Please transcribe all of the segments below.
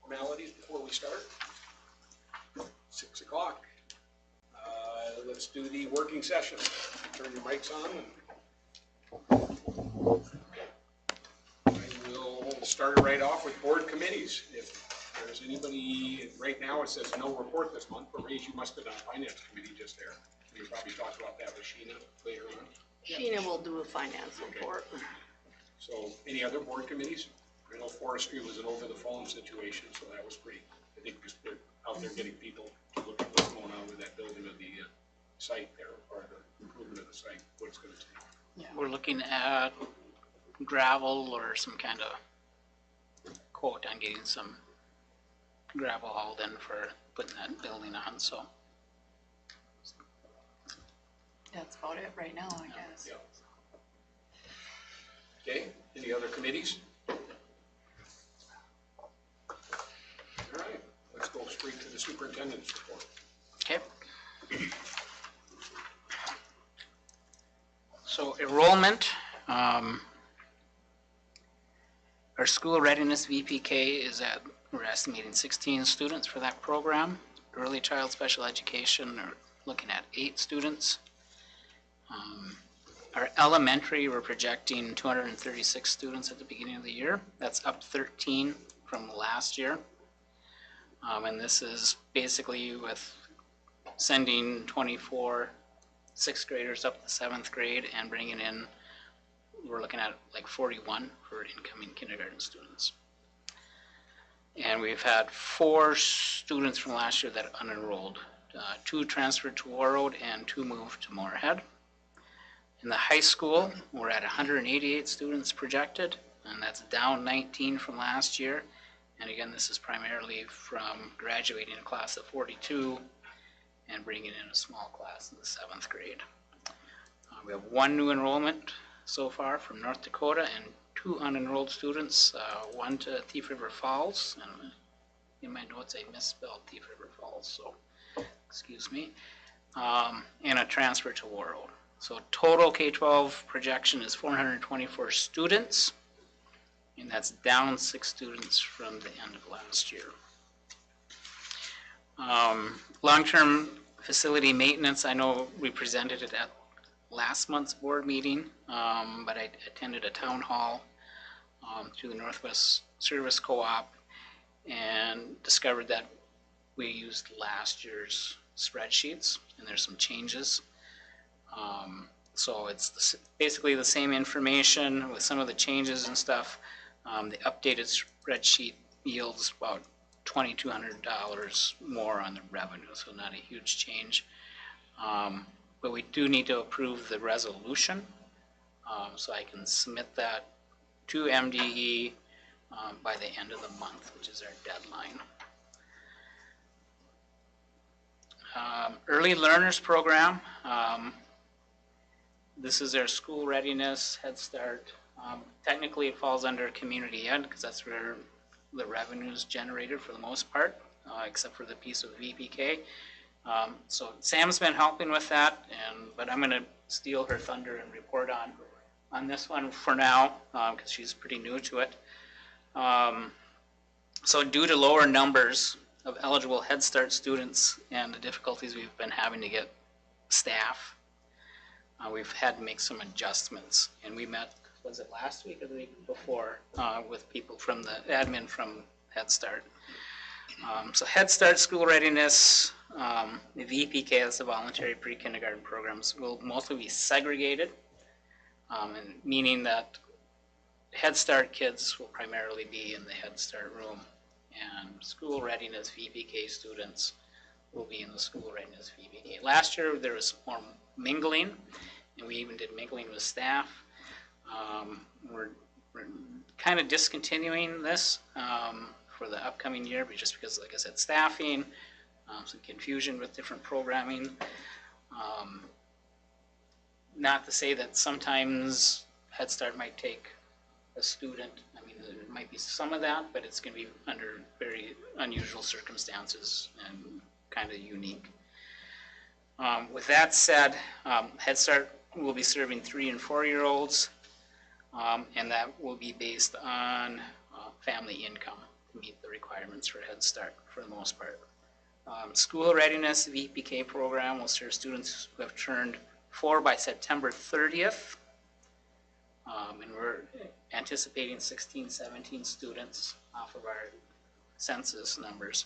formalities before we start? 6 o'clock. Let's do the working session. Turn your mics on. I will start it right off with board committees. If there's anybody, right now it says no report this month, but Rach, you must have done a finance committee just there. We probably talked about that with Sheena later on. Sheena will do a finance report. So any other board committees? I know forestry was an over the phone situation, so that was pretty, I think just they're out there getting people to look at what's going on with that building of the site there, or the improvement of the site, what it's going to take. Yeah, we're looking at gravel or some kind of quote on getting some gravel hauled in for putting that building on, so. That's about it right now, I guess. Yeah. Okay, any other committees? All right, let's go straight to the superintendent's report. Okay. So enrollment, our school readiness VPK is at, we're estimating 16 students for that program. Early child special education, are looking at 8 students. Our elementary, we're projecting 236 students at the beginning of the year. That's up 13 from last year. And this is basically with sending 24 6th graders up to 7th grade and bringing in, we're looking at like 41 for incoming kindergarten students. And we've had 4 students from last year that are unenrolled. 2 transferred to Warroad and 2 moved to Moorhead. In the high school, we're at 188 students projected, and that's down 19 from last year. And again, this is primarily from graduating a class of 42 and bringing in a small class in the 7th grade. We have 1 new enrollment so far from North Dakota and 2 unenrolled students, 1 to Thief River Falls, and in my notes I misspelled Thief River Falls, so excuse me, and a transfer to Warroad. So total K-12 projection is 424 students, and that's down 6 students from the end of last year. Long-term facility maintenance, I know we presented it at last month's board meeting, but I attended a town hall through the Northwest Service Co-op and discovered that we used last year's spreadsheets, and there's some changes. So it's basically the same information with some of the changes and stuff. The updated spreadsheet yields about $2,200 more on the revenue, so not a huge change. But we do need to approve the resolution, so I can submit that to MDE by the end of the month, which is our deadline. Early Learners Program. This is our school readiness, Head Start. Technically it falls under community ed because that's where the revenue is generated for the most part, except for the piece of VPK. So Sam's been helping with that, but I'm going to steal her thunder and report on this one for now because she's pretty new to it. So due to lower numbers of eligible Head Start students and the difficulties we've been having to get staff, we've had to make some adjustments. And we met, was it last week or the week before, with people from the admin from Head Start. So Head Start school readiness, the VPK, that's the voluntary pre-kindergarten programs, will mostly be segregated, and meaning that Head Start kids will primarily be in the Head Start room, and school readiness VPK students will be in the school readiness VPK. Last year there was more mingling, and we even did mingling with staff. We're kind of discontinuing this for the upcoming year, but just because, like I said, staffing, some confusion with different programming. Not to say that sometimes Head Start might take a student. I mean, there might be some of that, but it's going to be under very unusual circumstances and kind of unique. With that said, Head Start will be serving 3- and 4-year-olds, and that will be based on family income. to meet the requirements for Head Start for the most part. School Readiness VPK program will serve students who have turned 4 by September 30th. And we're anticipating 16, 17 students off of our census numbers.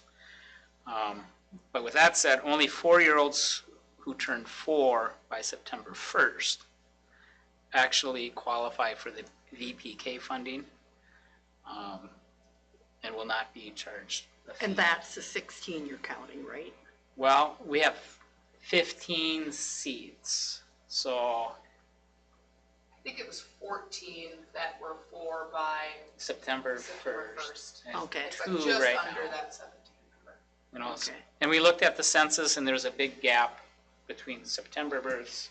But with that said, only 4-year-olds who turned 4 by September 1st actually qualify for the VPK funding, and will not be charged the fee. And that's the 16 you're counting, right? Well, we have 15 seats, so I think it was 14 that were 4 by September September 1st. 1st. and Okay. It's like 2 just right under now. that 17 number. You know, Okay. and we looked at the census, and there's a big gap between September births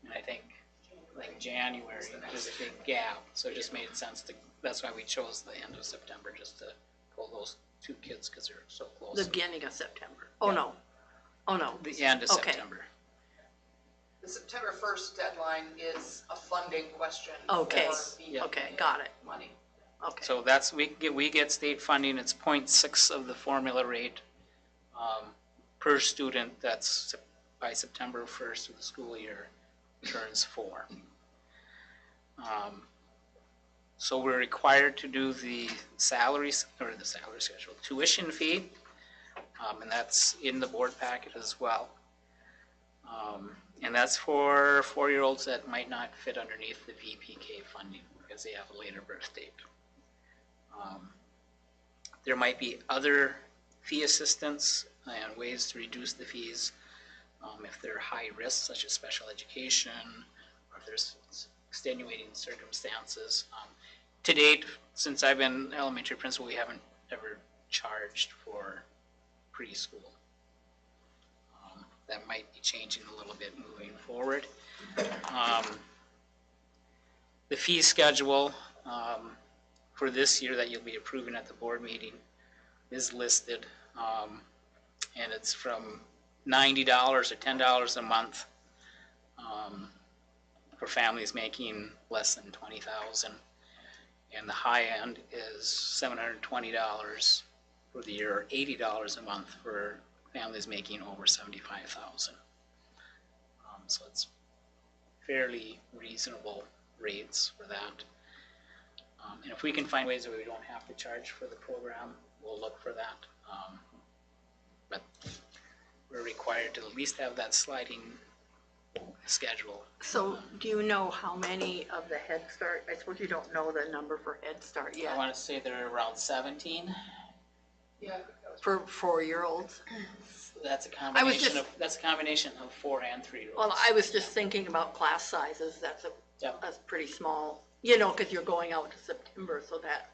and I think like January. There's a big gap, so it just made sense to. That's why we chose the end of September, just to pull those 2 kids because they're so close. The beginning of September. Oh, Yeah. no. Oh, no. The end of Okay. September. The September 1st deadline is a funding question. Okay. For the Okay, got it. money. Okay. So that's, we get state funding, it's 0.6 of the formula rate per student that's by September 1st of the school year turns 4. So we're required to do the salaries, or the salary schedule, tuition fee, and that's in the board packet as well. And that's for 4-year-olds that might not fit underneath the VPK funding because they have a later birth date. There might be other fee assistance and ways to reduce the fees if they're high risk, such as special education, or if there's extenuating circumstances. To date, since I've been elementary principal, we haven't ever charged for preschool. That might be changing a little bit moving forward. The fee schedule for this year that you'll be approving at the board meeting is listed, and it's from $90 or $10 a month for families making less than $20,000, and the high end is $720 for the year, or $80 a month for families making over $75,000. So it's fairly reasonable rates for that. And if we can find ways that we don't have to charge for the program, we'll look for that. But we're required to at least have that sliding schedule. So do you know how many of the Head Start, I suppose you don't know the number for Head Start I yet, want to say they're around 17. Yeah, I think that was for 4-year-olds? That's a just- combination of 4 and 3-year-olds. Well, I was just thinking about class sizes, that's Yep. that's pretty small, you know, because you're going out to September, so that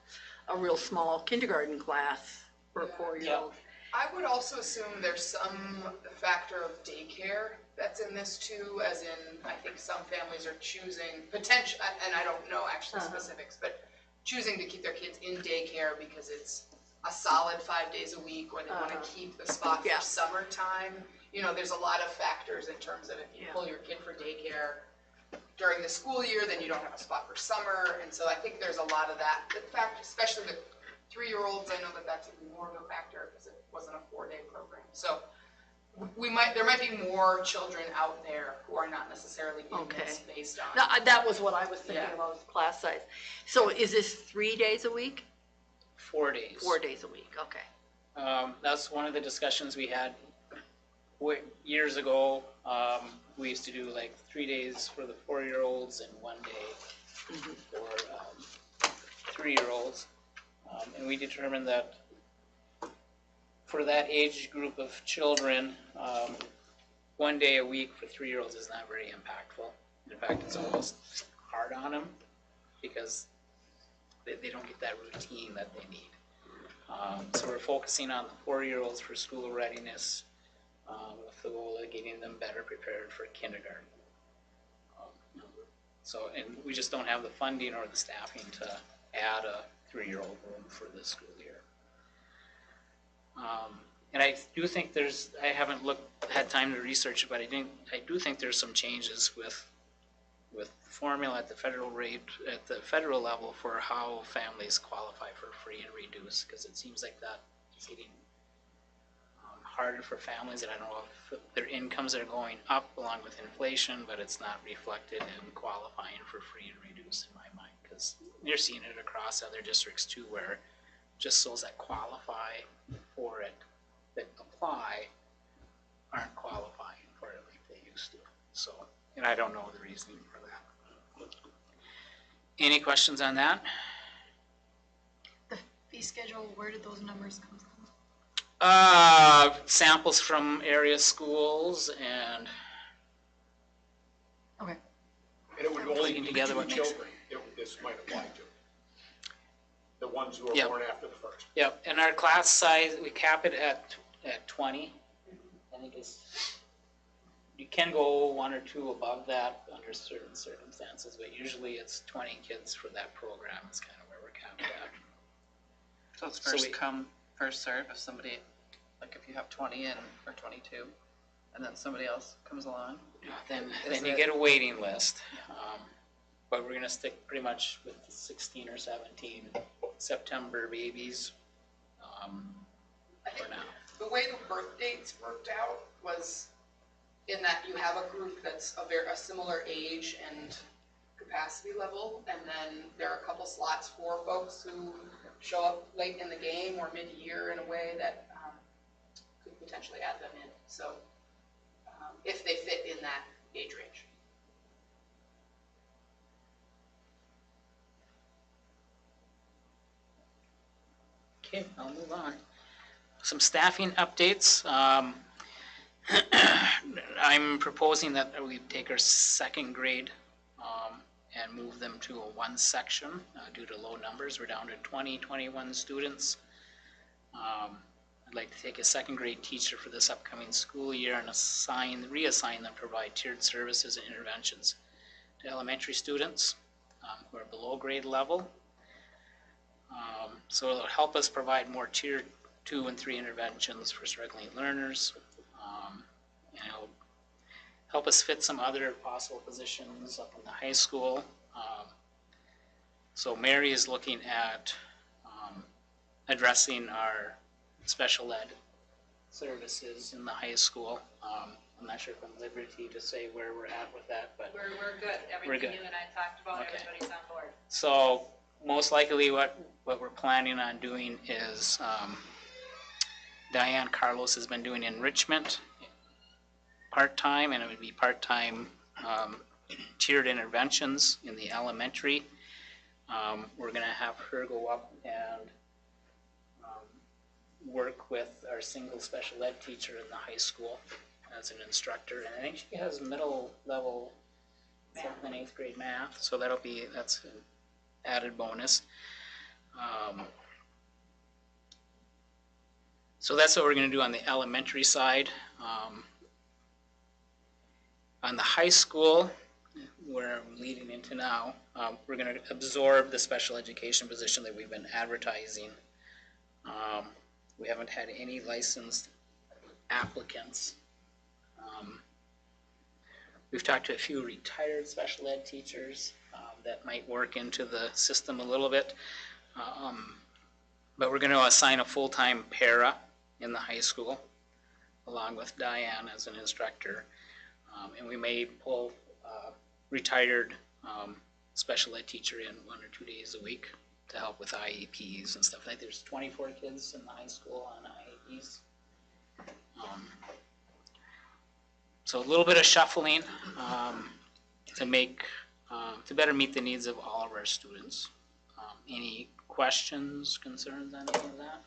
a real small kindergarten class for a Yeah. 4-year-old. I would also assume there's some factor of daycare that's in this too, as in, I think some families are choosing potential, and I don't know actually specifics, but choosing to keep their kids in daycare because it's a solid 5 days a week, or they want to keep the spot Yeah. for summertime. You know, there's a lot of factors in terms of if you Yeah. pull your kid for daycare during the school year, then you don't have a spot for summer, and so I think there's a lot of that. In fact, especially the 3-year-olds, I know that that's even more of a factor because it wasn't a 4-day program. So there might be more children out there who are not necessarily in this based on. That was what I was thinking Yeah. about, was class size. So is this 3 days a week? 4 days. 4 days a week, okay. That's one of the discussions we had years ago. We used to do like 3 days for the 4-year-olds and 1 day for 3-year-olds. And we determined that for that age group of children, 1 day a week for 3-year-olds is not very impactful. In fact, it's almost hard on them because they don't get that routine that they need. So we're focusing on the 4-year-olds for school readiness with the goal of getting them better prepared for kindergarten. So, and we just don't have the funding or the staffing to add a 3-year-old room for this school year. And I do think I haven't had time to research it, but I do think there's some changes with with formula at the federal rate, at the federal level for how families qualify for free and reduced, because it seems like that is getting harder for families, and I don't know if their incomes are going up along with inflation, but it's not reflected in qualifying for free and reduced in my mind, because you're seeing it across other districts too, where just those that qualify for it, that apply, aren't qualifying for it like they used to. So, and I don't know the reasoning for that. Any questions on that? The fee schedule, where did those numbers come from? Samples from area schools and Okay. And it would only Putting be together two what makes- children, this might apply to. The ones who are Yep. born after the first. Yep, and our class size, we cap it at 20. I think you can go one or two above that under certain circumstances, but usually it's 20 kids for that program is kind of where we're capped at. So it's So first we- come, first serve. If somebody, like if you have 20 in or 22, and then somebody else comes along. Then Is you it- get a waiting list. But we're gonna stick pretty much with the 16 or 17 September babies I for think now. the way the birth dates worked out was in that you have a group that's a similar age and capacity level, and then there are a couple slots for folks who show up late in the game or mid-year in a way that could potentially add them in. So if they fit in that age range. Okay, I'll move on. Some staffing updates. I'm proposing that we take our second grade and move them to a one section due to low numbers. We're down to 21 students. I'd like to take a second grade teacher for this upcoming school year and reassign them to provide tiered services and interventions to elementary students who are below grade level. So it'll help us provide more tier 2 and 3 interventions for struggling learners. And it'll help us fit some other possible positions up in the high school. So Mary is looking at addressing our special ed services in the high school. I'm not sure if I'm at liberty to say where we're at with that, but We're good. We're Everything good. you and I talked about, Okay. everybody's on board. so most likely what we're planning on doing is Diane Carlos has been doing enrichment part-time, and it would be part-time tiered interventions in the elementary. We're gonna have her go up and work with our single special ed teacher in the high school as an instructor, and I think she has middle level 7th and 8th grade math, so that's an added bonus. So that's what we're gonna do on the elementary side. On the high school, where I'm leading into now, we're gonna absorb the special education position that we've been advertising. We haven't had any licensed applicants. We've talked to a few retired special ed teachers that might work into the system a little bit. But we're gonna assign a full-time para in the high school, along with Diane as an instructor. And we may pull retired special ed teacher in 1 or 2 days a week to help with IEPs and stuff. Like there's 24 kids in the high school on IEPs. So a little bit of shuffling to better meet the needs of all of our students. Any questions, concerns on any of that?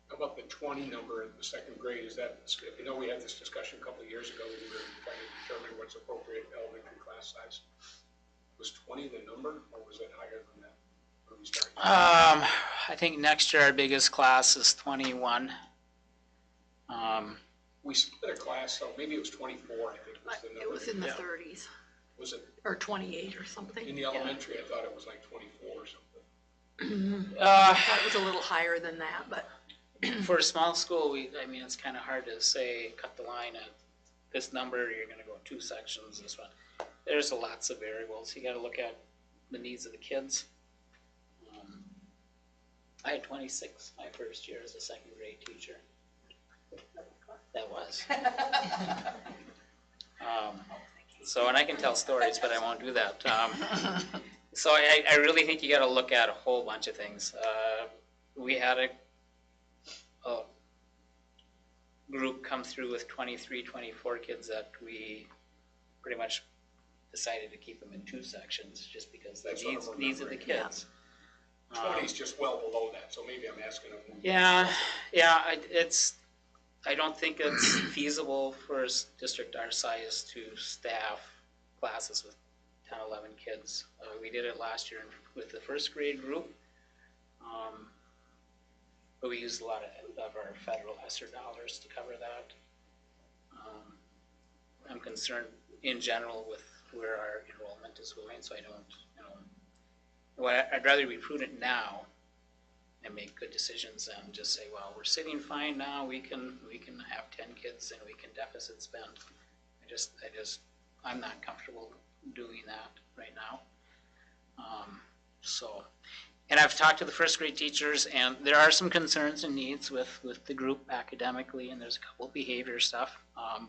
How about the 20 number in the second grade? Is that, I know we had this discussion a couple of years ago when we were trying to determine what's appropriate elementary class size. Was 20 the number, or was it higher than that? When we started? I think next year our biggest class is 21. We split a class, so maybe it was 24, I think was the number. It was in the Yeah. 30s, Was it or 28 or in something. the elementary? I thought it was like 24 or something. I thought it was a little higher than that, but For a small school, it's kind of hard to say, cut the line at this number, you're gonna go 2 sections, this one. there's lots of variables. You gotta look at the needs of the kids. I had 26 my first year as a second grade teacher. That was. So, and I can tell stories, but I won't do that. So I really think you gotta look at a whole bunch of things. We had a group come through with 23, 24 kids that we pretty much decided to keep them in 2 sections just because the That's what I'm needs of the remembering. kids. 20 is just well below that, so maybe I'm asking them. Yeah, I don't think it's feasible for a district our size to staff classes with 10, 11 kids. We did it last year with the first grade group. But we used a lot of our federal ESSER dollars to cover that. I'm concerned in general with where our enrollment is going, so I don't, I'd rather be prudent now and make good decisions than just say, well, we're sitting fine now, we can have 10 kids and we can deficit spend. I'm not comfortable doing that right now. And I've talked to the first grade teachers, and there are some concerns and needs with the group academically, and there's a couple of behavior stuff,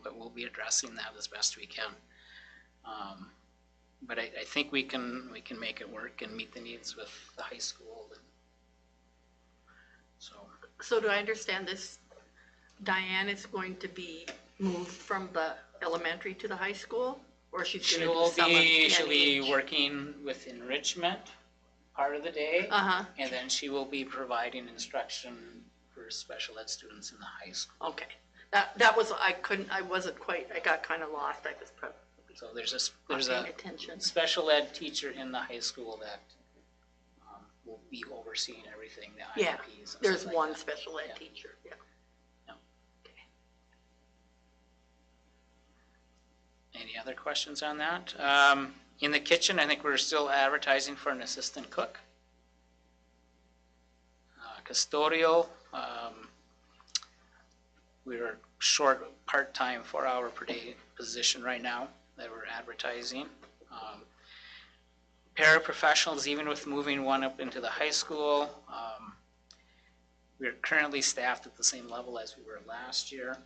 but we'll be addressing that as best we can. But I think we can make it work and meet the needs with the high school. So do I understand this, Diane is going to be moved from the elementary to the high school? Or she's going to do some of the She'll be NEH? working with enrichment part of the day, and then she will be providing instruction for special ed students in the high school. Okay, that was, I got kind of lost, I was probably So there's not a paying attention. special ed teacher in the high school that will be overseeing everything, the Yeah, IEPs and there's stuff like one that. special ed Yeah. teacher, yeah. Yeah. Okay. Any other questions on that? In the kitchen, I think we're still advertising for an assistant cook. Custodial, we're short part-time 4-hour per day position right now that we're advertising. Paraprofessionals, even with moving one up into the high school, we're currently staffed at the same level as we were last year.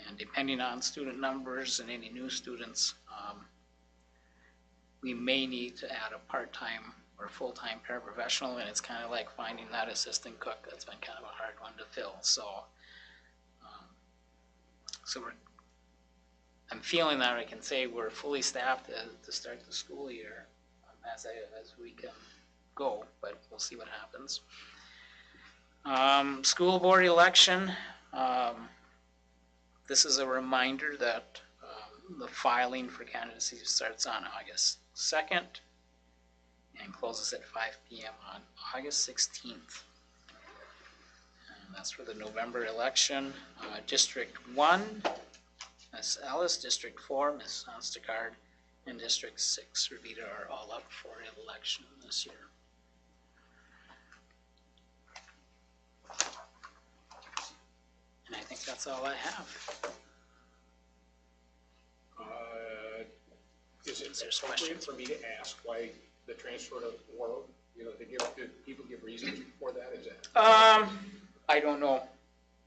And depending on student numbers and any new students, we may need to add a part-time or full-time paraprofessional, and it's kind of like finding that assistant cook. That's been kind of a hard one to fill. So I'm feeling that I can say we're fully staffed to start the school year as we can go, but we'll see what happens. School board election. This is a reminder that the filing for candidacy starts on August 2nd and closes at 5 p.m. on August 16th. And that's for the November election. District 1, Ms. Ellis, District 4, Ms.Onstegard, and District 6, Revita, are all up for election this year. And I think that's all I have. Is it There's appropriate questions. for me to ask why the transfer to Warroad? Did people give reasons for that? Is that? I don't know.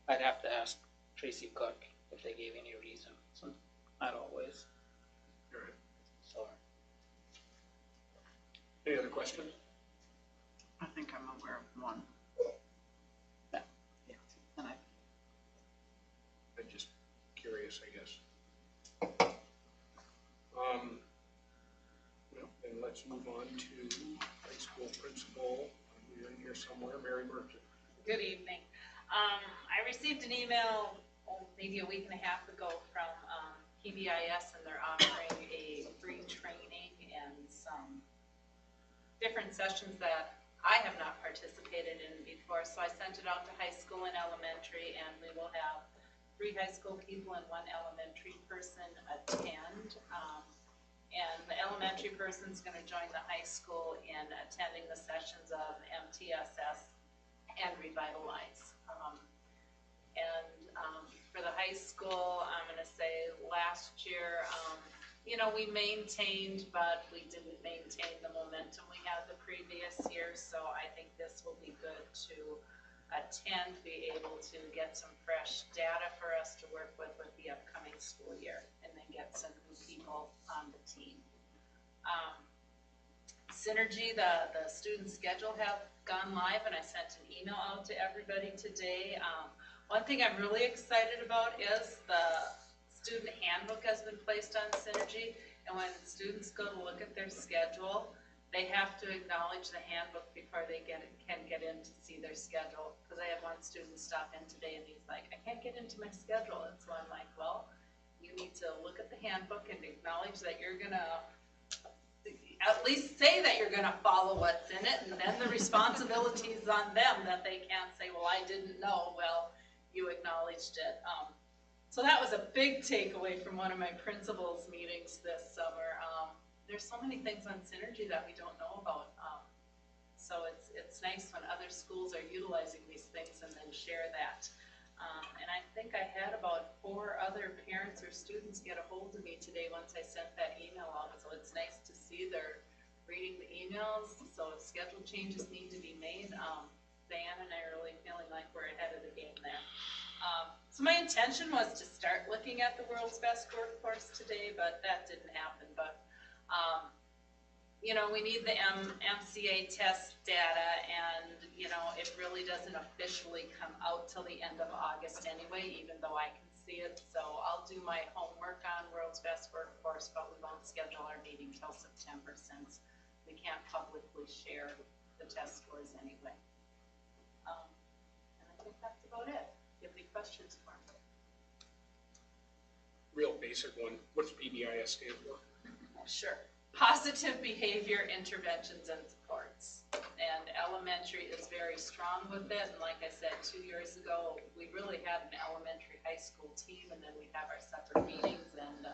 I'd have to ask Tracy Cook if they gave any reason. So, not always. All right. So, Any other questions? I think I'm aware of one. yeah. And I'm just curious, I guess. Well, then let's move on to high school principal. We're in here somewhere, Mary Merchant. Good evening. I received an email maybe a week and a half ago from PBIS, and they're offering a free training and some different sessions that I have not participated in before. So I sent it out to high school and elementary, and we will have 3 high school people and 1 elementary person attend. And the elementary person's going to join the high school in attending the sessions of MTSS and Revitalize. For the high school, I'm going to say last year, we maintained, but we didn't maintain the momentum we had the previous year, so I think this will be good to attend, be able to get some fresh data for us to work with the upcoming school year, and then get some new people on the team. Synergy, the student schedule have gone live, and I sent an email out to everybody today. One thing I'm really excited about is the student handbook has been placed on Synergy, and when students go to look at their schedule, they have to acknowledge the handbook before they can get in to see their schedule. Because I had one student stop in today and he's like, I can't get into my schedule. And so I'm like, well, you need to look at the handbook and acknowledge that you're gonna at least say that you're gonna follow what's in it, and then the responsibility is on them, that they can't say, well, I didn't know. Well, you acknowledged it. So that was a big takeaway from one of my principals meetings this summer. There's so many things on Synergy that we don't know about. So it's nice when other schools are utilizing these things and then share that. And I think I had about 4 other parents or students get a hold of me today once I sent that email out. So it's nice to see they're reading the emails. So if schedule changes need to be made, Diane and I are really feeling like we're ahead of the game there. So my intention was to start looking at the world's best workforce today, but that didn't happen. But we need the MCA test data, and it really doesn't officially come out till the end of August anyway, even though I can see it. So I'll do my homework on world's best workforce, but we won't schedule our meeting till September since we can't publicly share the test scores anyway. And I think that's about it. Do you have any questions for me? Real basic one, what's PBIS stand for? Sure. Positive Behavior Interventions and Supports. And elementary is very strong with it. And like I said, 2 years ago, we really had an elementary high school team, and then we'd have our separate meetings. And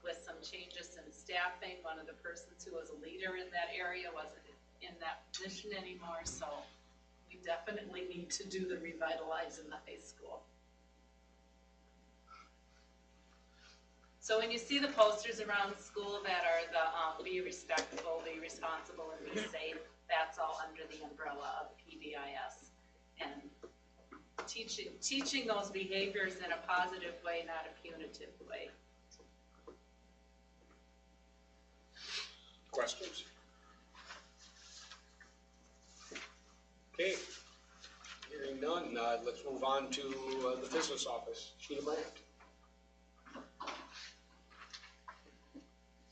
with some changes in staffing, one of the persons who was a leader in that area wasn't in that position anymore. So we definitely need to do the revitalize in the high school. So when you see the posters around the school that are the be respectful, be responsible, and be safe, that's all under the umbrella of PBIS. And teaching those behaviors in a positive way, not a punitive way. Questions? Okay, hearing none, let's move on to the business office. Sheila Brandt.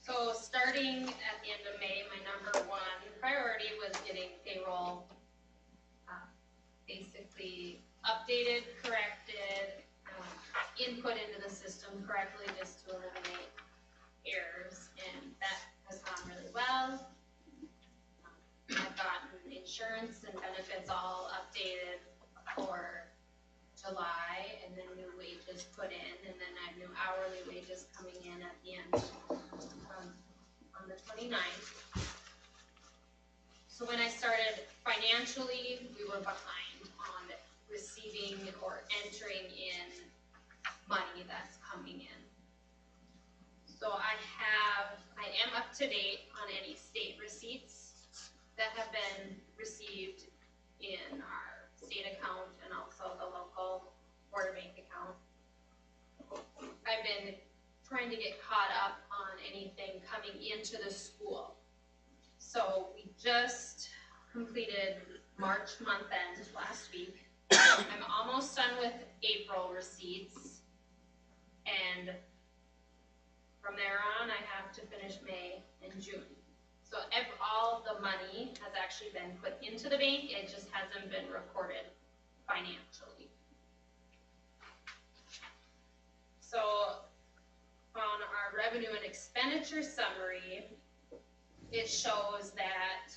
So starting at the end of May, my number 1 priority was getting payroll basically updated, corrected, input into the system correctly just to eliminate errors, and that has gone really well. I've gotten insurance and benefits all updated for July, and then new wages put in, and then I have new hourly wages coming in at the end on the 29th. So when I started financially, we were behind on receiving or entering in money that's coming in. So I am up to date on any state receipts that have been received in our state account and also the local water bank account. I've been trying to get caught up on anything coming into the school. So we just completed March month end last week. I'm almost done with April receipts, and from there on I have to finish May and June. So all the money has actually been put into the bank, it just hasn't been recorded financially. So on our revenue and expenditure summary, it shows that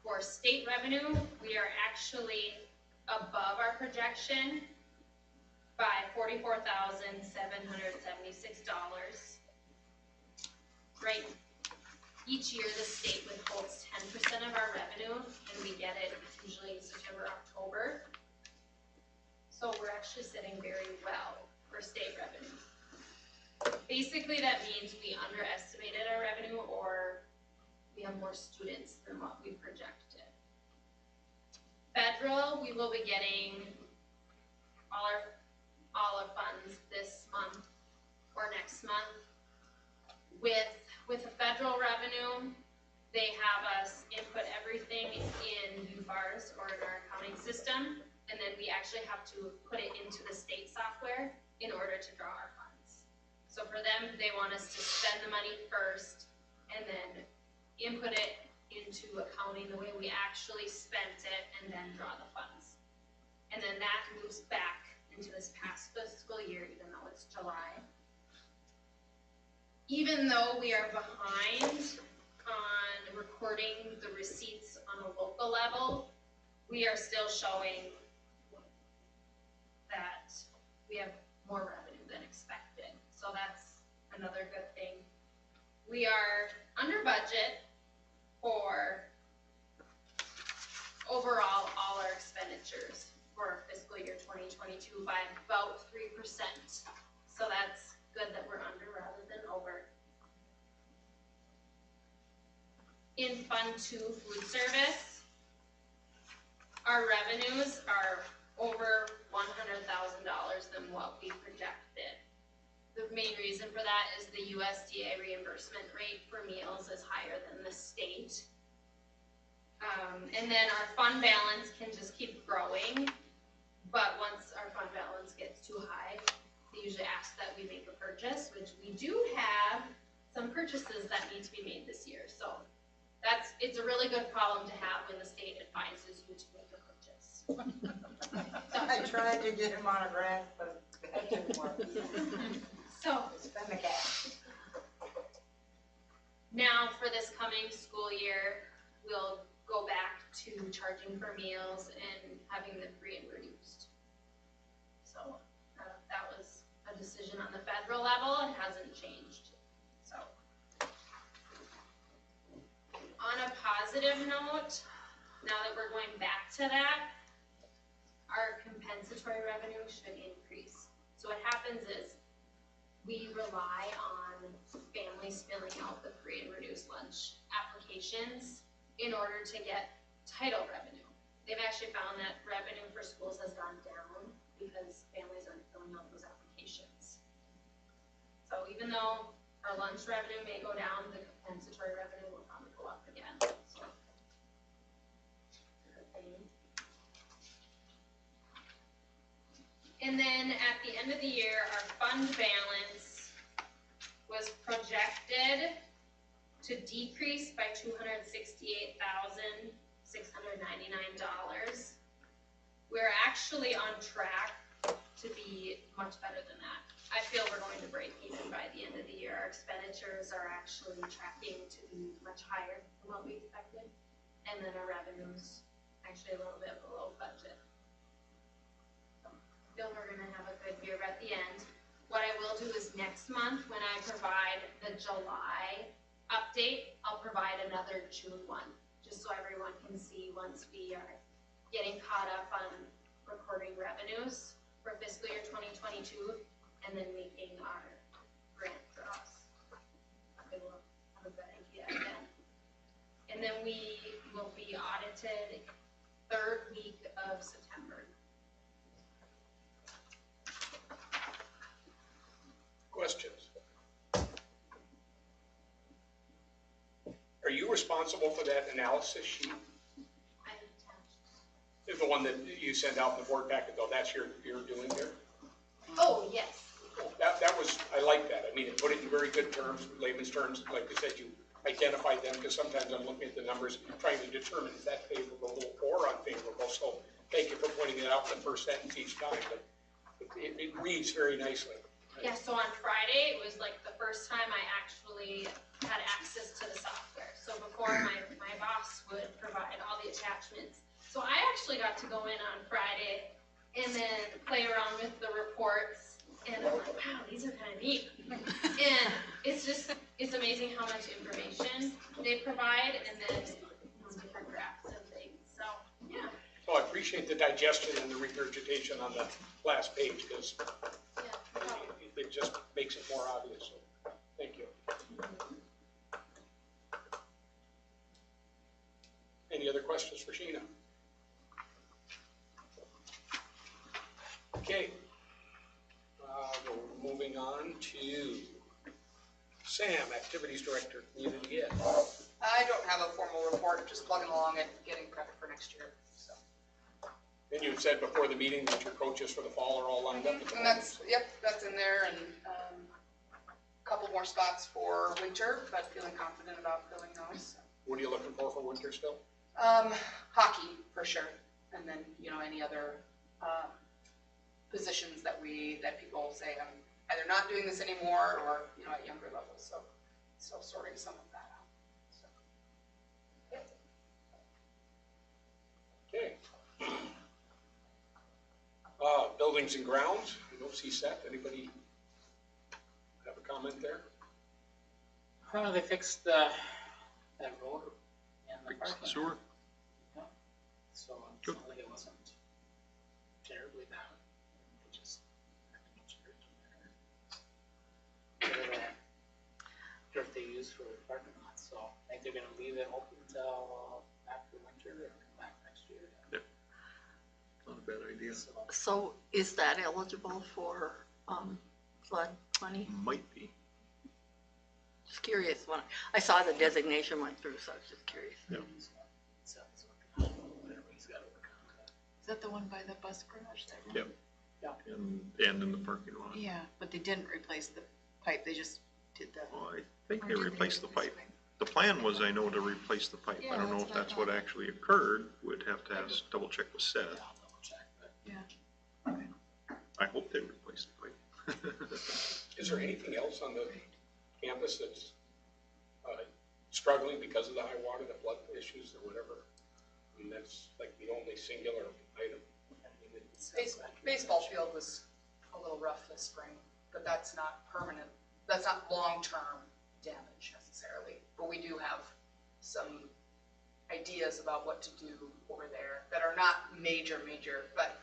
for state revenue, we are actually above our projection by $44,776. Right, each year the state withholds 10% of our revenue, and we get it usually in September, October. So we're actually sitting very well for state revenue. basically that means we underestimated our revenue or we have more students than what we projected. Federal, we will be getting all our funds this month or next month. With the federal revenue, they have us input everything in UFARS or in our accounting system, and then we actually have to put it into the state software in order to draw our funds. So for them, they want us to spend the money first and then input it into accounting the way we actually spent it and then draw the funds. And then that moves back into this past fiscal year, even though it's July. Even though we are behind on recording the receipts on a local level, we are still showing that we have more revenue than expected. So that's another good thing. We are under budget for overall all our expenditures for fiscal year 2022 by about 3%. So that's good that we're under rather than over. In Fund 2 food service, our revenues are over $100,000 than what we projected. The main reason for that is the USDA reimbursement rate for meals is higher than the state. And then our fund balance can just keep growing, but once our fund balance gets too high, they usually ask that we make a purchase, which we do have some purchases that need to be made this year. So it's a really good problem to have when the state advises you to make a purchase. I tried to get him on a grant, but that didn't work. So Spend the cash. now for this coming school year, we'll go back to charging for meals and having them free and reduced. So that was a decision on the federal level. It hasn't changed. So on a positive note, now that we're going back to that, our compensatory revenue should increase. So what happens is we rely on families filling out the free and reduced lunch applications in order to get title revenue. They've actually found that revenue for schools has gone down because families aren't filling out those applications. So even though our lunch revenue may go down, the compensatory revenue will probably go up again. So, good thing. And then at the end of the year, our fund balance was projected to decrease by $268,699. We're actually on track to be much better than that. I feel we're going to break even by the end of the year. Our expenditures are actually tracking to be much higher than what we expected. And then our revenues actually a little bit below budget. So I feel we're gonna have a good year at the end. What I will do is next month, when I provide the July update, I'll provide another June one, just so everyone can see once we are getting caught up on recording revenues for fiscal year 2022 and then making our grant draws. They will have a good idea then. And then we will be audited third week of September. Questions? Are you responsible for that analysis sheet? I attached. Is the one that you send out in the board packet, though, that's you're doing there? Oh, yes. That was, I like that. I mean, it put it in very good terms, layman's terms, like I said, you identified them, because sometimes I'm looking at the numbers, trying to determine is that favorable or unfavorable, so thank you for pointing it out in the first sentence each time, but it reads very nicely. Yeah, so on Friday, it was like the first time I actually had access to the software. So before, my boss would provide all the attachments. So I actually got to go in on Friday and then play around with the reports. And I'm like, wow, these are kind of neat. And it's amazing how much information they provide and then different graphs and things. So, yeah. Well, I appreciate the digestion and the regurgitation on the last page, because Yeah. just makes it more obvious, so, thank you. Any other questions for Sheena? Okay. We're moving on to Sam, Activities Director, Community Ed. I don't have a formal report, just plugging along and getting prepped for next year, so. And you had said before the meeting that your coaches for the fall are all lined up. And that's, yep, that's in there, and a couple more spots for winter, but feeling confident about filling those. What are you looking for winter still? Hockey, for sure, and then, you know, any other positions that people say, I'm either not doing this anymore, or, you know, at younger levels, so sorting some of that out. So, yep. Okay. Buildings and grounds, I don't see Seth. Anybody have a comment there? They fixed that road and the parking lot. Sewer? Yeah. So it Good. sounded like it wasn't terribly bad. It just, I think it's dirt they use for the parking lot, so I think they're gonna leave it open until after winter and come back next year. Not a bad idea. So is that eligible for, flood money? Might be. Just curious, when I saw the designation went through, so I was just curious. Yeah. So it's working on whatever he's gotta work on. Is that the one by the bus garage there? Yep. Yeah. And in the parking lot. Yeah, but they didn't replace the pipe, they just did the. Well, I think Or they did they replaced the replace pipe. The plan was, I know, to replace the pipe. I Yeah, don't know that's if what I that's what thought. actually occurred. Would have to ask, double check with Seth. Yeah, I'll double check, but Yeah. I hope they replaced the pipe. Is there anything else on the campus that's struggling because of the high water, the flood issues or whatever? I mean, that's like the only singular item. Baseball field was a little rough this spring, but that's not permanent, that's not long-term damage necessarily. But we do have some ideas about what to do over there that are not major, but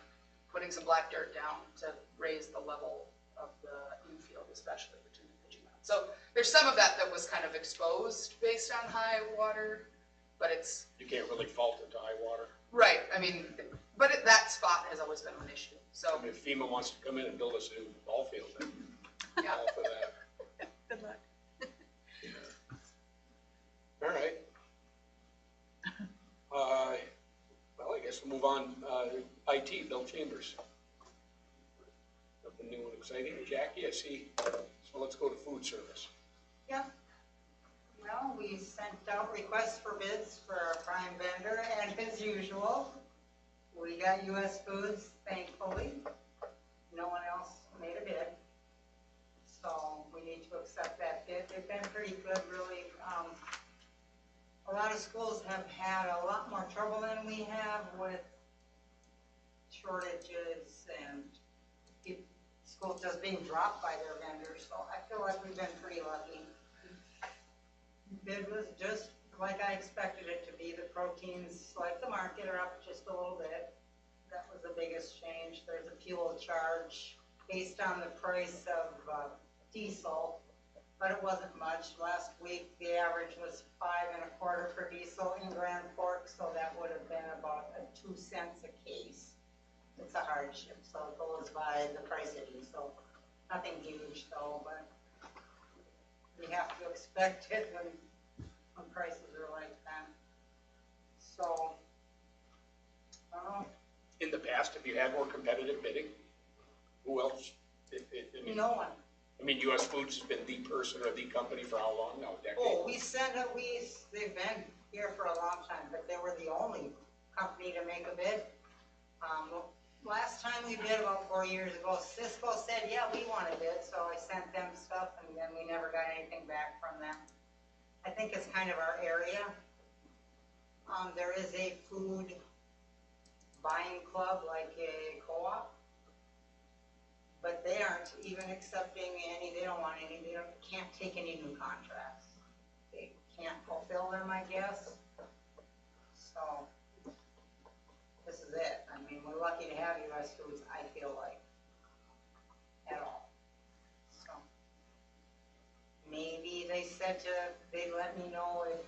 putting some black dirt down to raise the level of the infield, especially between the pitching mound. So there's some of that was kind of exposed based on high water, but it's, You can't really fault it to high water. right, I mean, but that spot has always been an issue, so, I mean, if FEMA wants to come in and build us a new ball field, then I'm yeah. all for that. Good luck. All right. Well, I guess we'll move on. IT, Bill Chambers. Nothing new and exciting. Jackie, I see. So let's go to food service. Yeah. Well, we sent out requests for bids for our prime vendor, and as usual, we got US Foods, thankfully. No one else made a bid. So we need to accept that bid. They've been pretty good, really. A lot of schools have had a lot more trouble than we have with shortages and schools just being dropped by their vendors. So I feel like we've been pretty lucky. Bid was just like I expected it to be. The proteins, like the market, are up just a little bit. That was the biggest change. There's a fuel charge based on the price of diesel, but it wasn't much. Last week, the average was 5 1/4 for diesel in Grand Forks, so that would have been about 2 cents a case. It's a hardship, so it goes by the price of diesel. Nothing huge though, but we have to expect it when prices are like that. So, I don't know. In the past, have you had more competitive bidding? Who else? I mean, No one. I mean, US Foods has been the person or the company for how long now? A decade? Oh, they've been here for a long time, but they were the only company to make a bid. Last time we bid about 4 years ago, Cisco said, yeah, we want a bid, so I sent them stuff and then we never got anything back from them. I think it's kind of our area. There is a food buying club, like a co-op, but they aren't even accepting any, they don't want any, can't take any new contracts. They can't fulfill them, I guess. So, this is it. I mean, we're lucky to have US Foods, I feel like, at all. So, they said they'd let me know if,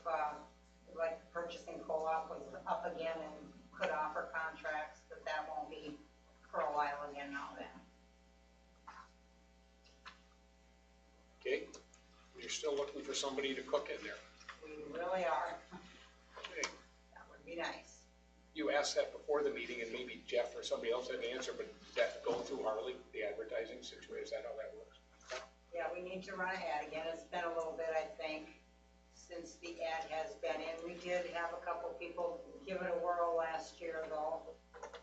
like, the purchasing co-op was up again and could offer contracts, but that won't be for a while again now then. Okay, you're still looking for somebody to cook in there. We really are. Okay. That would be nice. You asked that before the meeting, and maybe Jeff or somebody else had the answer, but does that go through Harley, the advertising situation? Is that how that works? Yeah, we need to run an ad again. It's been a little bit, I think, since the ad has been in. We did have a couple people give it a whirl last year though,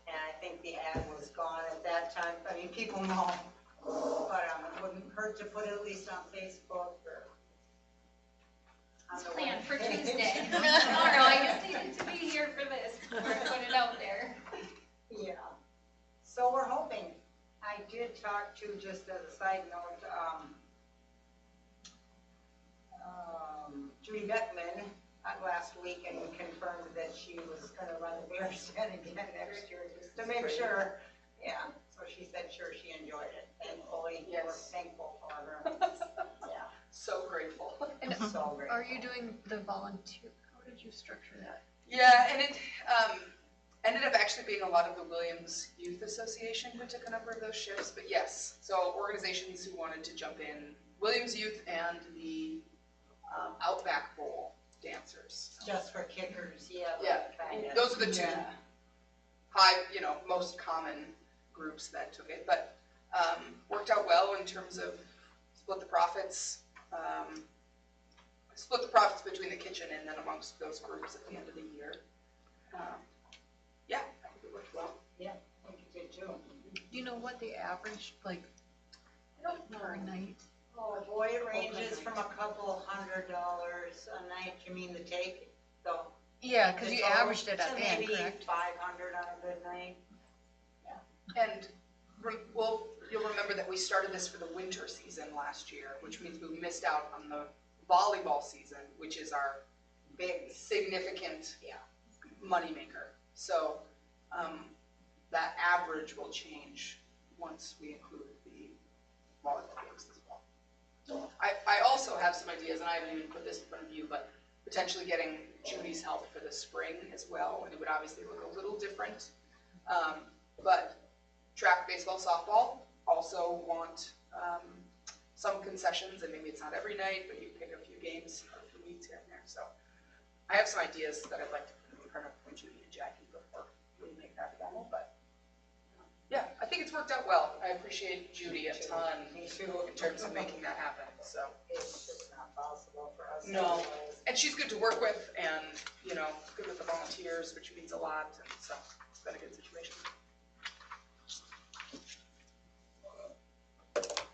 and I think the ad was gone at that time. I mean, people know, but it wouldn't hurt to put it at least on Facebook or on It's the planned for webpage. Tuesday. Tomorrow, I just needed to be here for this, before I put it out there. Yeah, so we're hoping. I did talk to, just as a side note, Judy Beckman last week and confirmed that she was gonna run the Bears Den again next year, just to make sure. Yeah, so she said sure she enjoyed it. Thankfully, we're Yes. thankful for her. Yeah, So grateful. so great. Are you doing the volunteer, how did you structure that? Yeah, and it ended up actually being a lot of the Williams Youth Association who took a number of those shifts, but yes, so organizations who wanted to jump in, Williams Youth and the Outback Bowl dancers. Just for kickers, yeah. Yeah, kinda. those are the two Yeah. high, most common groups that took it, but worked out well in terms of split the profits between the kitchen and then amongst those groups at the end of the year. Yeah, I think it worked well. Yeah, I think you did too. Do you know what the average, like, I don't per night? Oh, boy, it ranges from a couple $100 a night. You mean the take, though? Yeah, cause The you total averaged it at to the end, maybe correct? 500 on a good night. And you'll remember that we started this for the winter season last year, which means we missed out on the volleyball season, which is our big, significant moneymaker. So that average will change once we include the volleyball games as well. So I also have some ideas, and I haven't even put this in front of you, but potentially getting Judy's help for the spring as well, and it would obviously look a little different. But track, baseball, softball also want some concessions, and maybe it's not every night, but you pick a few games or a few weeks here and there. So I have some ideas that I'd like to put in front of Judy and Jackie before we make that formal, but yeah, I think it's worked out well. I appreciate Judy a ton Me too. in terms of making that happen, so. It's just not possible for us. No. otherwise. And she's good to work with and, good with the volunteers, which means a lot, and so it's been a good situation.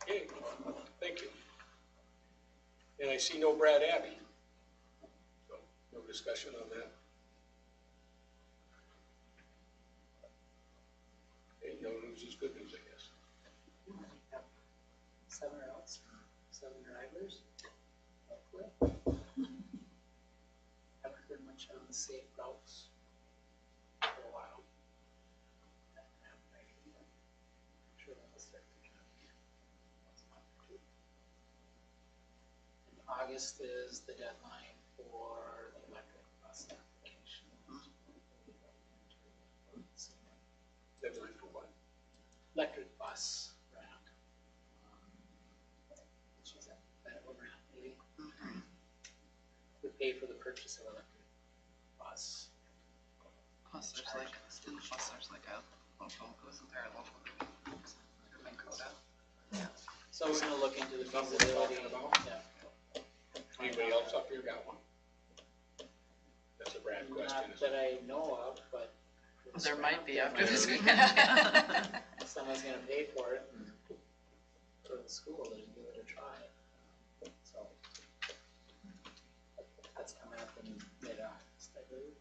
Okay, thank you. And I see no Brad Abbey. So, no discussion on that. Okay, no news is good news, I guess. 7 routes, 7 drivers. Hopefully. Haven't heard much on the safe routes for a while. I'm sure that'll start picking up here. Next month or two. And August is the deadline for the electric bus application. Deadline for what? Electric bus grant. Which is that grant maybe? We pay for the purchase of electric bus. Plus there's like, a local, wasn't there a local, like Dakota? So we're gonna look into the feasibility. Talking about? Yeah. Anybody else up here got one? That's a Brad question. Not that I know of, but. There might be after There this might weekend. be. Someone's gonna pay for it and go to the school and give it a try. So. That's coming up in mid-August, I believe.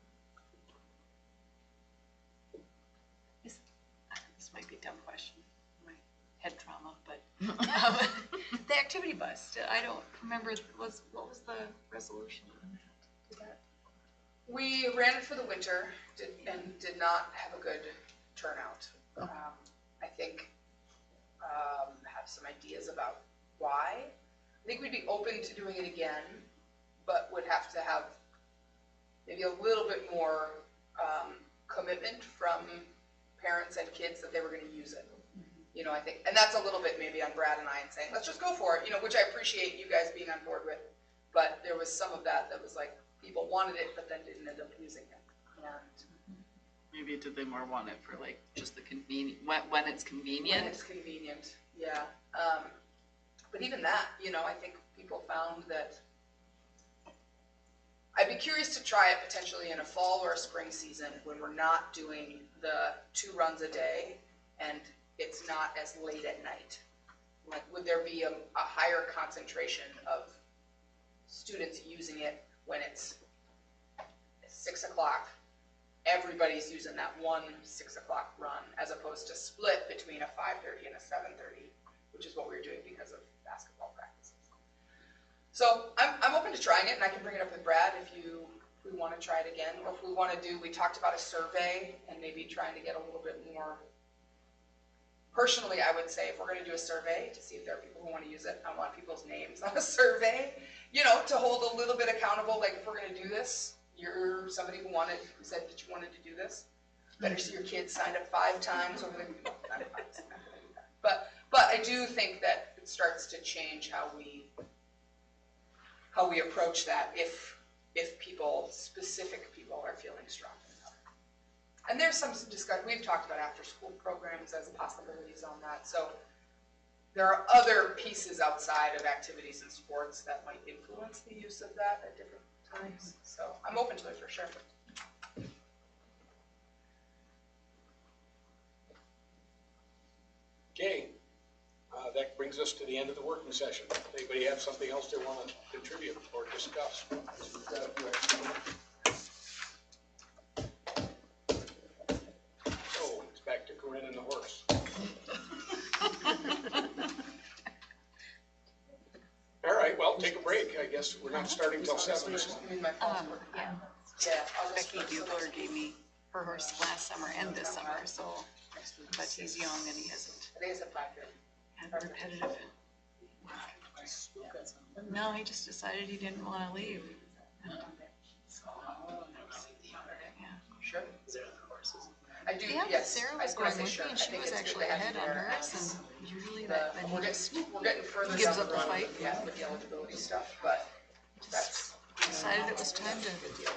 This might be a dumb question, my head trauma, but the activity bus, I don't remember, what was the resolution on that? Did that? We ran it for the winter and did not have a good turnout. I think have some ideas about why. think we'd be open to doing it again, but would have to have maybe a little bit more commitment from parents and kids that they were gonna use it. You know, I think, and that's a little bit maybe on Brad and I and saying, let's just go for it, you know, which I appreciate you guys being on board with. But there was some of that was like, people wanted it, but then didn't end up using it. Maybe did they more want it for like just the convenient, when it's convenient? When it's convenient, yeah. But even that, you know, I think people found that I'd be curious to try it potentially in a fall or a spring season when we're not doing the 2 runs a day and it's not as late at night. Like, would there be a higher concentration of students using it when it's 6 o'clock? Everybody's using that one 6 o'clock run as opposed to split between a 5:30 and a 7:30, which is what we were doing because of basketball practices. So I'm open to trying it, and I can bring it up with Brad if we want to try it again, or if we want to do, we talked about a survey and maybe trying to get a little bit more. Personally, I would say if we're going to do a survey to see if there are people who want to use it, I want people's names on a survey, you know, to hold a little bit accountable. Like if we're going to do this, you're somebody who said that you wanted to do this. Better see your kids signed up 5 times over the. But I do think that it starts to change how we approach that if specific people are feeling strong enough. And there's some discussion, we've talked about after school programs as possibilities on that. So there are other pieces outside of activities and sports that might influence the use of that at different times. So I'm open to it for sure. Okay, that brings us to the end of the working session. Anybody have something else they want to contribute or discuss? So it's back to Corinne and the horse. All right, well, take a break. I guess we're not starting till 7. So. My phone's working. Yeah, Yeah, I'll just. Becky Bugler gave me her horse last summer and this summer, so, but he's young and he hasn't I think it's at 5:30. had repetitive. No, he just decided he didn't wanna leave. Sure. I do, Yeah, yes. Sarah I was gonna going say with sure. me and I she think was it's good actually to have ahead you on there. hers and usually The- that, then We're he just getting further gives down up the the run, fight. yeah, with the eligibility stuff, but that's. decided it was time to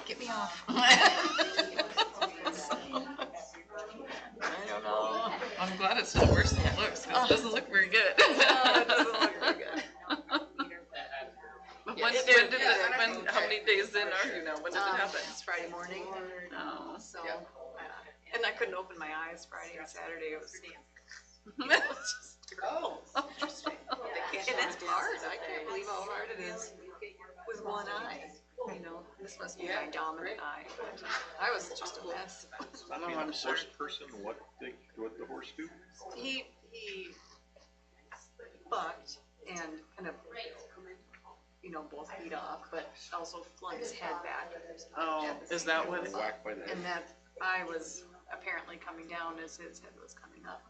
get me off. I don't know. I'm glad it's not worse than it looks, 'cause it doesn't look very good. No, it doesn't look very good. But Yeah, when it did did. it, how many days in are you now? When did it happen? It's Friday morning, Oh. so, and I couldn't open my eyes Friday and Saturday, it was. Oh, Interesting. And it's hard, I can't believe how hard it is with one eye, you know, this must be my dominant eye, but I was just a mess. Being a horse person, what the horse do? He bucked and kind of, you know, both feet off, but also flung his head back. Oh, is that what? Whacked by the head? And that eye was apparently coming down as his head was coming up.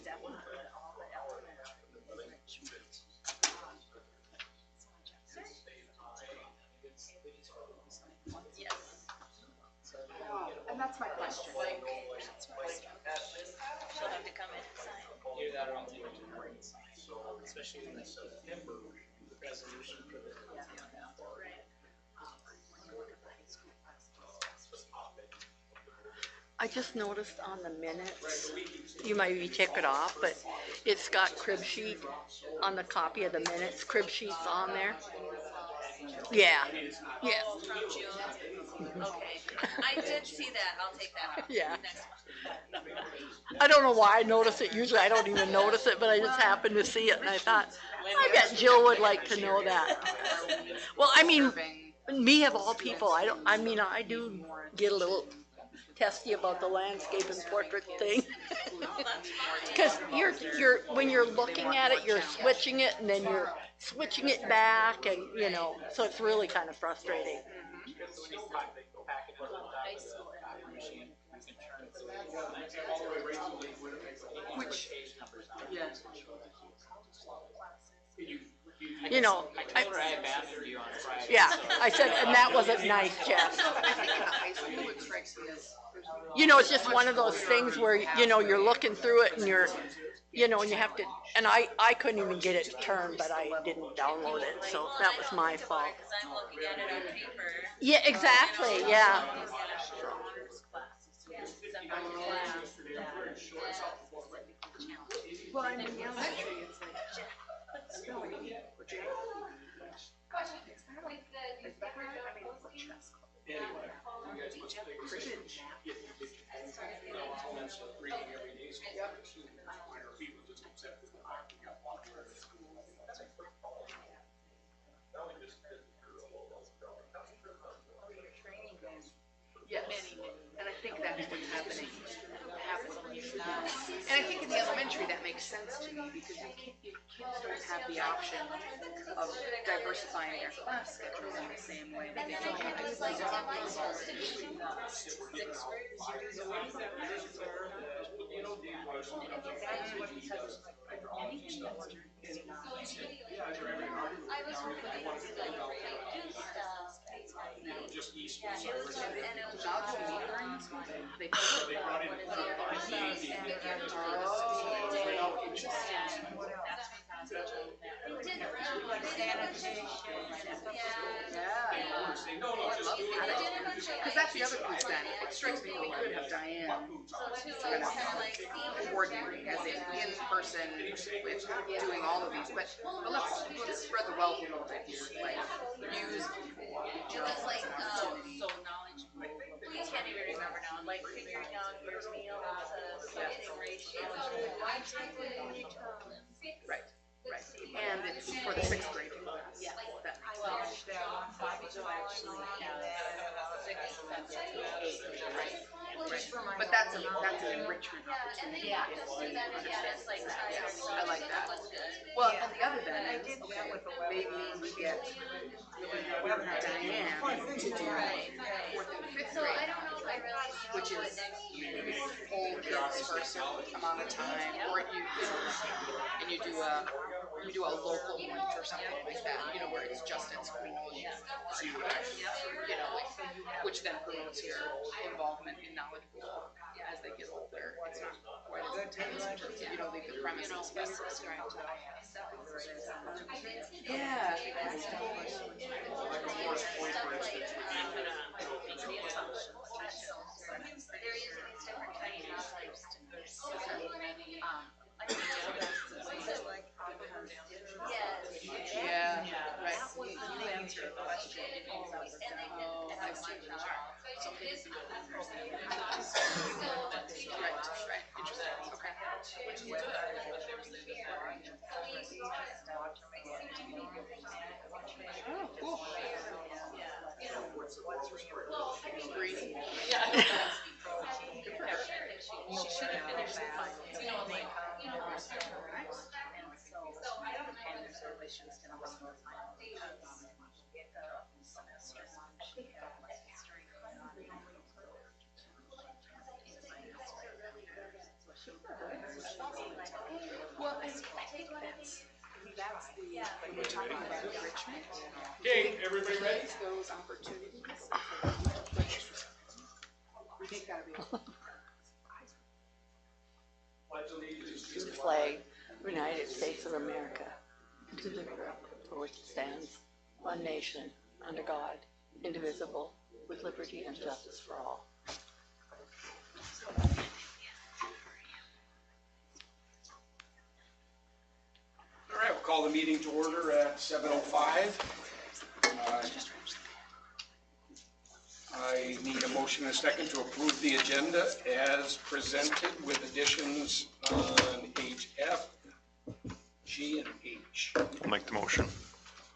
That was all the elementary. And that's my question, like, She'll have to come in and sign. Especially in September, the resolution for the. I just noticed on the minutes, you might be took it off, but it's got crib sheet on the copy of the minutes, crib sheets on there. Yeah, yeah, From June. Okay. I did see that. I'll take that off. yeah. Next one. I don't know why I notice it, usually I don't even notice it, but I just happened to see it and I thought, I bet Jill would like to know that. Well, I mean, me of all people, I do get a little testy about the landscape and portrait thing. Because when you're looking at it, you're switching it and then you're switching it back and, so it's really kind of frustrating. which, yeah. I told her I abandoned you on Friday. Yeah, I said, and that wasn't nice, Jeff. I think in the high school, it strikes me as. It's just one of those things where, you're looking through it and and you have to, and I couldn't even get it to turn, but I didn't download it, so that was my fault. Because I'm looking at it on paper. Yeah, exactly, yeah. Well, I mean, elementary, it's like, spelling, or geography. Yes, and I think that's what's happening. And I think in the elementary, that makes sense to me, because kids don't have the option of diversifying their class schedule in the same way that they don't have. They because that's the other piece then. It strikes me we could have Diane kind of coordinating as in person with doing all of these, but let's spread the wealth a little bit here. Like use So knowledgeable. You can't even remember now, like figuring out your meal to something ratio. right. And it's for the sixth grade class. Yeah. That makes Well, sense. But that's an enrichment opportunity. Yeah, it's like, I like that. Well, and the other then is, okay, maybe we get Diane to do fourth and fifth grade, which is whole kids for a certain amount of time, or and you do a local month or something like that, where it's just at school, which then promotes your involvement in knowledge pool as they get older. It's not quite as intense in terms of, leave the premises, but subscribe to that. Yeah. Yeah, right. You answered the question. Oh, I see. Right. Interesting. Okay. Oh, cool. Green. Yeah. She should have finished the finals. That's the, Yeah. when we're talking about enrichment. Okay, everybody ready? Those opportunities. We think that'll be. Pledge allegiance To the flag of the United States of America, and to the republic for which it stands, one nation, under God, indivisible, with liberty and justice for all. All right, we'll call the meeting to order at 7:05. I need a motion and a second to approve the agenda as presented with additions on page F, G, and H. I'll make the motion.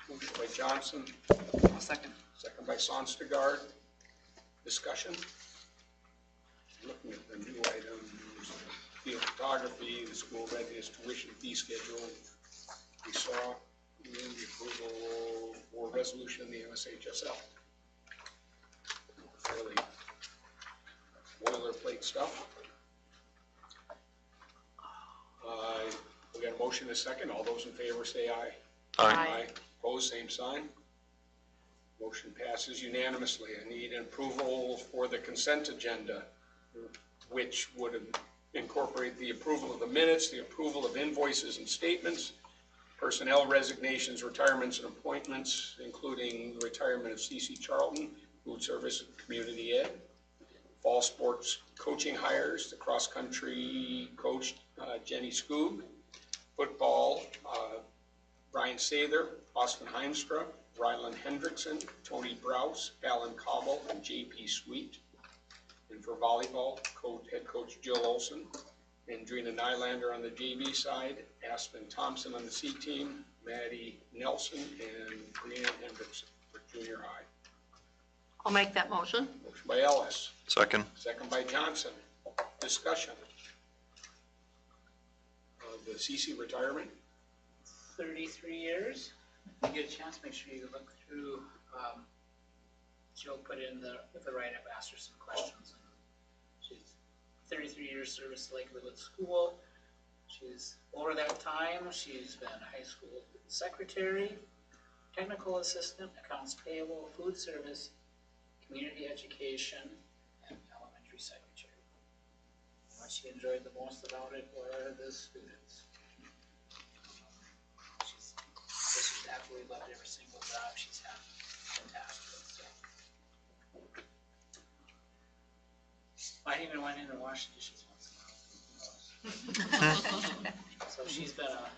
Motion by Johnson, I'll second. second by Sonstergaard. Discussion? Looking at the new items, field photography, the school readiness tuition fee schedule. We saw the approval for resolution in the MSHSL. Fairly boilerplate stuff. We got a motion and a second. All those in favor say aye. Aye. Opposed, same sign. Motion passes unanimously. I need an approval for the consent agenda, which would incorporate the approval of the minutes, the approval of invoices and statements, personnel resignations, retirements, and appointments, including the retirement of C.C. Charlton, food service and community ed, fall sports coaching hires, the cross-country coach Jenny Skoog, football Brian Sather, Austin Heimstra, Ryland Hendrickson, Tony Browse, Alan Cobble, and J.P. Sweet. And for volleyball, head coach Jill Olson, and Drina Nylander on the JV side, Aspen Thompson on the C team, Maddie Nelson, and Brianne Hendrickson for junior high. I'll make that motion. Motion by Ellis, Second. second by Johnson. Discussion. The CC retirement. 33 years. If you get a chance, make sure you look through, Jill put in the write-up, asked her some questions. She's 33 years service to Lakewood School. She's over that time, she's been high school secretary, technical assistant, accounts payable, food service, community education, and elementary secretary. What she enjoyed the most about it were the students. She's absolutely loved every single job she's had. Fantastic. So. I even went in and washed the dishes once in a while. So she's been a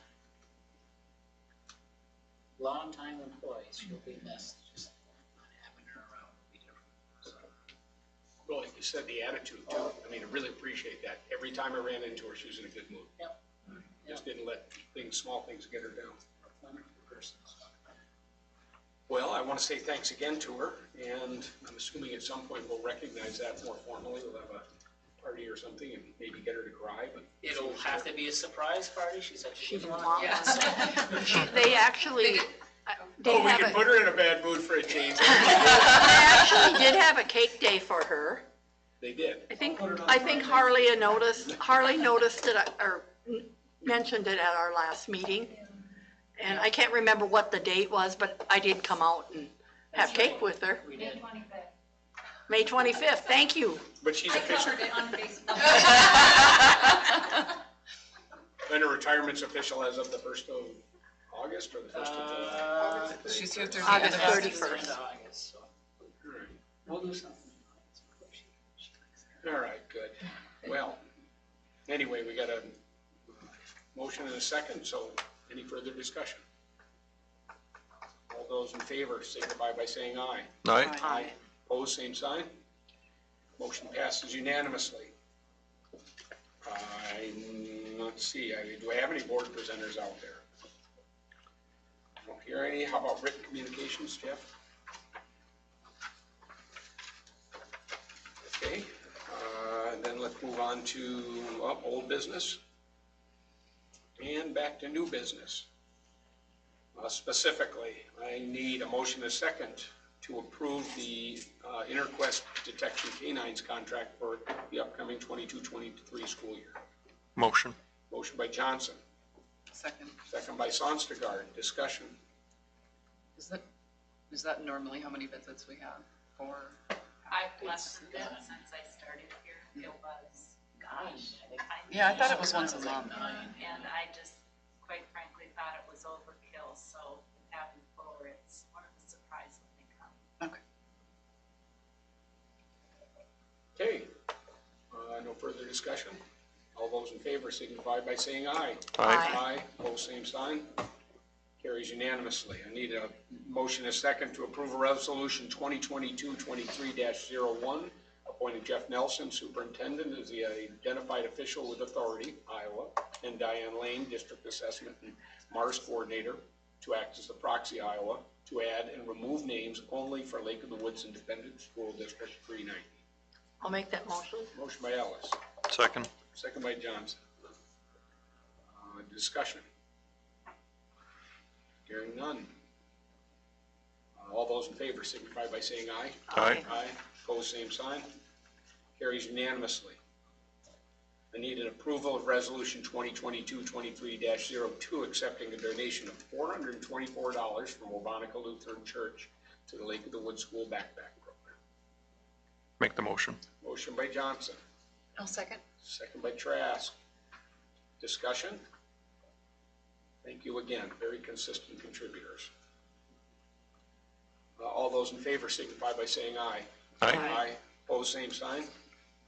long-time employee. She'll be missed. Just not having her around will be different. So. Well, like you said, the attitude too. I mean, I really appreciate that. Every time I ran into her, she was in a good mood. Yep. Just didn't let small things get her down. Wonderful person. So. Well, I want to say thanks again to her, and I'm assuming at some point we'll recognize that more formally. We'll have a party or something and maybe get her to cry, but. It'll have to be a surprise party. She said she She's didn't mom. want it. So. They actually, they Oh, we have can a, put her in a bad mood for a change. they actually did have a cake day for her. They did. I think Harley noticed it, or mentioned it at our last meeting. And I can't remember what the date was, but I did come out and have cake with her. We May did. 25th. May 25th, thank you. But she's I official, covered it on Facebook. and her retirement's official as of the 1st of August or the 1st of July? She's here through August the end of 31st. Into August, so we'll do something. She likes it. All right, good. Well, anyway, we got a motion and a second, so any further discussion? All those in favor signify by saying aye. Aye. Aye. Opposed, same sign. Motion passes unanimously. Let's see, do I have any board presenters out there? I don't hear any. How about written communications, Jeff? Okay, and then let's move on to old business and back to new business. Specifically, I need a motion and a second to approve the InterQuest Detection Canines contract for the upcoming 22-23 school year. Motion. Motion by Johnson, Second. Second by Sonstergaard. Discussion. Is that normally how many visits we have for? I've lessened it since I started here. It was, gosh. Yeah, I thought it was once a month. And I just, quite frankly, thought it was overkill, so having four, it's one of the surprises when they come. Okay. Okay. No further discussion. All those in favor signify by saying aye. Aye. Pose same sign. Carries unanimously. I need a motion, a second, to approve a resolution 2022-23-01, appointing Jeff Nelson, superintendent, as the identified official with authority, Iowa, and Diane Lane, district assessment and MARS coordinator, to act as the proxy, Iowa, to add and remove names only for Lake of the Woods Independent School District 390. I'll make that motion. Motion by Ellis. Second. Second by Johnson. Discussion. Hearing none. All those in favor signify by saying aye. Aye. Aye. Pose same sign. Carries unanimously. I need an approval of resolution 2022-23-02, accepting a donation of $424 from Wabonica Lutheran Church to the Lake of the Woods School Backpack Program. Make the motion. Motion by Johnson. I'll second. Second by Trask. Discussion? Thank you again, very consistent contributors. All those in favor signify by saying aye. Aye. Pose same sign.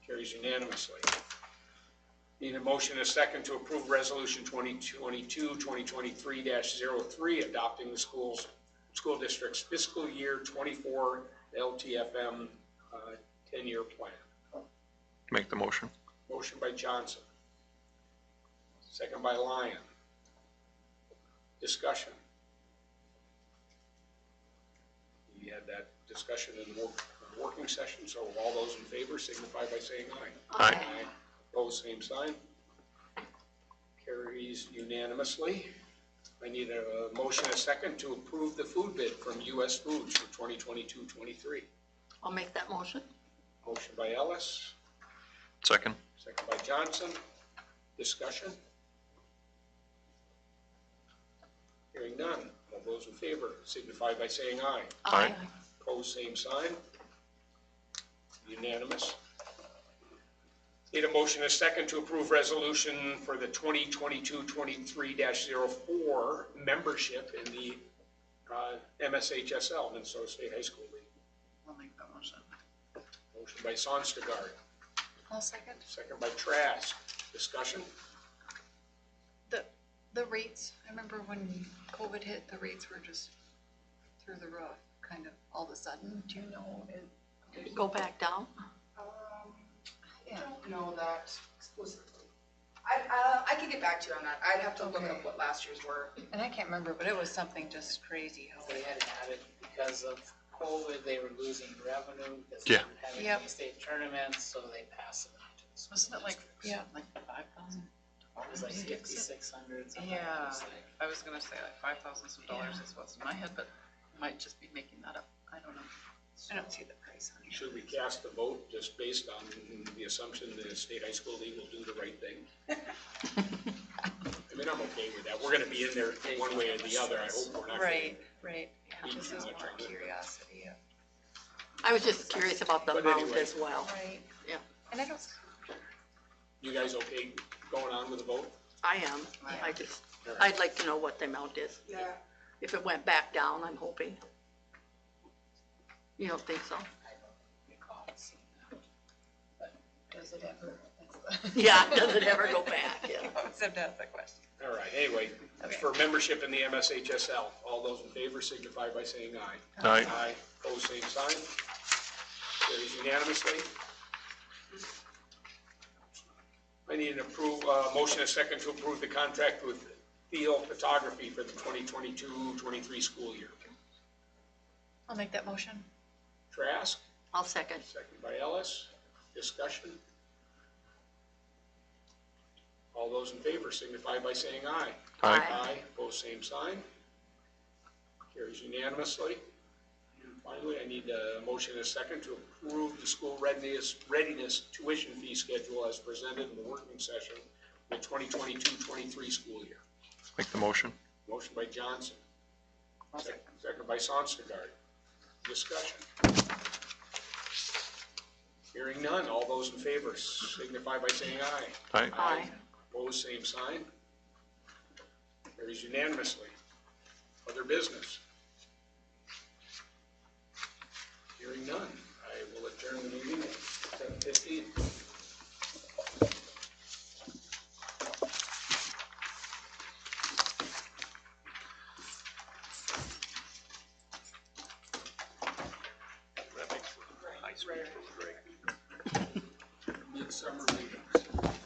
Carries unanimously. Need a motion and a second to approve resolution 2022-2023-03, adopting the school district's fiscal year 24 LTFM 10-year plan. Make the motion. Motion by Johnson. Second by Lyon. Discussion. We had that discussion in the working session, so all those in favor signify by saying aye. Aye. Opposed, same sign. Carries unanimously. I need a motion, a second, to approve the food bid from US Foods for 2022-23. I'll make that motion. Motion by Ellis, Second. second by Johnson. Discussion. Hearing none. All those in favor signify by saying aye. Aye. Opposed, same sign. Unanimous. Need a motion, a second, to approve resolution for the 2022-23-04 membership in the MSHSL, Minnesota State High School League. I'll make that motion. Motion by Sonstergaard, I'll second. second by Trask. Discussion? The rates, I remember when COVID hit, the rates were just through the roof, kind of all of a sudden. Do you know? Go back down. I don't know that exclusively. I can get back to you on that. I'd have to look Okay. up what last year's were. And I can't remember, but it was something just crazy how They had added, because of COVID, they were losing revenue because Yeah. they weren't having Yep. any state tournaments, so they passed it on to the school Wasn't it like, districts. yeah, Like 5,000? It was like 5,600. something like Yeah, that. I was gonna say like 5,000 some dollars is what's in my head, but I might just be making that up. I don't know. I don't see the price on it. Should we cast a vote just based on the assumption the State High School League will do the right thing? I mean, I'm okay with that. We're gonna be in there one way or the other. I hope we're not. Right, right. Eat This too is much more of it. curiosity. I was just curious about the But amount anyway. as well. Right. Yeah. And I don't, You guys okay going on with the vote? I am. I'd like to know what the amount is. Yeah. If it went back down, I'm hoping. You don't think so? I don't recall seeing that. does it ever? Yeah, does it ever go back? Yeah. Except that's the question. All right, anyway, Okay. for membership in the MSHSL, all those in favor signify by saying aye. Aye. Aye, pose same sign. Carries unanimously. I need an motion, a second, to approve the contract with Theo Photography for the 2022-23 school year. I'll make that motion. Trask, I'll second. second by Ellis. Discussion. All those in favor signify by saying aye. Aye. Aye, pose same sign. Carries unanimously. And finally, I need a motion and a second to approve the school readiness tuition fee schedule as presented in the working session for the 2022-23 school year. Make the motion. Motion by Johnson. Second by Sondergaard. Discussion. Hearing none, all those in favor signify by saying aye. Aye. Aye. Opposed, same sign. Carries unanimously. Other business? Hearing none, I will adjourn the meeting at 7:15. That makes a nice break. Midsummer meetings.